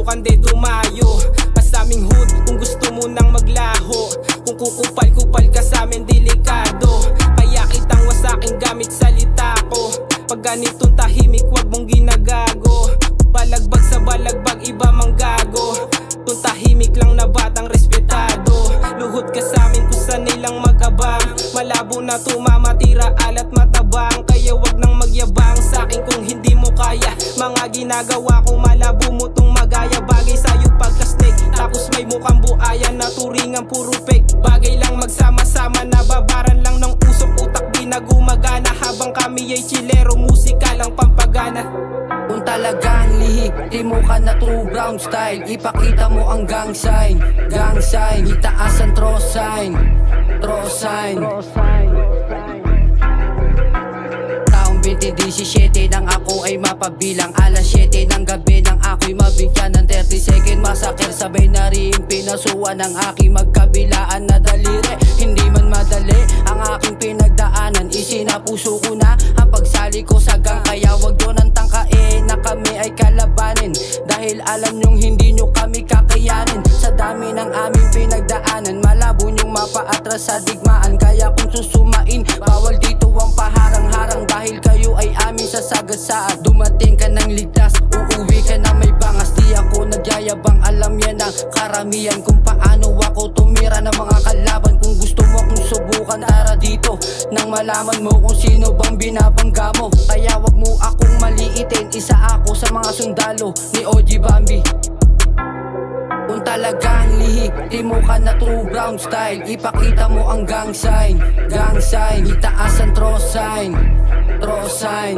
subukan de dumayo pa sa aming hood kung gusto mo nang maglaho. Kung kukupal-kupal ka sa amin delikado, kaya kitang wasaking gamit salita ko. Pag ganitong tahimik wag mong ginagago, balagbag sa balagbag iba mang gago. Kung tahimik lang na batang respetado, luhod ka sa amin kung saan nilang magabang. Malabo na tumamatira alat matabang, kaya wag nang magyabang sa akin kung hindi mo kaya. Mga ginagawa ko malabo mo tong magaya, bagay sa'yo pagka-snake tapos may mukhang buaya na turingan puro fake. Bagay lang magsama-sama, nababaran lang ng usok, utak di na gumagana. Habang kami ay chilero, musika lang pampagana. Kung talagang lihik, di mo ka na true brown style, ipakita mo ang gang sign. Gang sign, itaas ang throw sign. Throw sign. Taong 2017 nang ako ay mapabilang, alas 7 ng gabi nang ako'y mabigyan ng 30 second masakir. Sabay na rin pinasuan ng aking magkabilaan na daliri. Hindi man madali ang aking pinagdaanan, isinapuso ko na ang pagsali ko sa gang. Kaya wag doon ang tangkain na kami ay kalabanin, dahil alam nyong hindi nyo kami kakayanin. Sa dami ng aming pinagdaanan, malabo nyong mapaatras sa digmaan. Kaya kung susumain, bawal dito ang paharang-harang, dahil kayo ay amin sasagasaan. Dumating ka ng ligtas, uuwi ka na may bangas. Di ako nagyayabang, alam yan ang karamihan kung paano ako tumira ng mga kalaban. Kung gusto mo akong subukan, tara dito nang malaman mo kung sino bang binabangga mo. Kaya wag mo akong maliitin, isa ako sa mga sundalo ni OG Bambi. Kung talagang lihik, di mo ka na true brown style, ipakita mo ang gang sign. Gang sign, itaas ang throw sign. Throw sign.